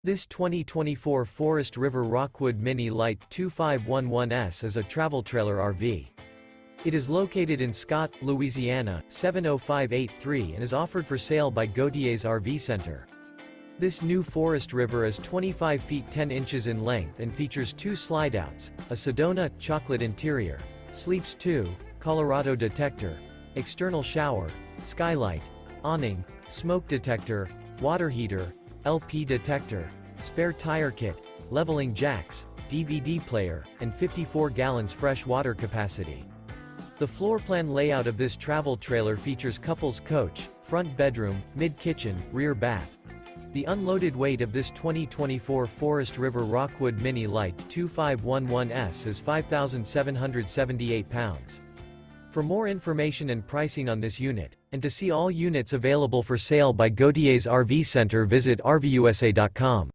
This 2024 Forest River Rockwood Mini Lite 2511S is a travel trailer RV. It is located in Scott, Louisiana, 70583 and is offered for sale by Gauthiers RV Center. This new Forest River is 25 feet 10 inches in length and features 2 slideouts, a SEDONA, chocolate interior, sleeps 2, Colorado Detector, external shower, skylight, awning, smoke detector, water heater, LP detector, spare tire kit, leveling jacks, DVD player, and 54 gallons fresh water capacity. The floor plan layout of this travel trailer features couples coach, front bedroom, mid-kitchen, rear bath. The unloaded weight of this 2024 Forest River Rockwood Mini Lite 2511S is 5,778 pounds. For more information and pricing on this unit, and to see all units available for sale by Gauthiers RV Center, visit RVUSA.com.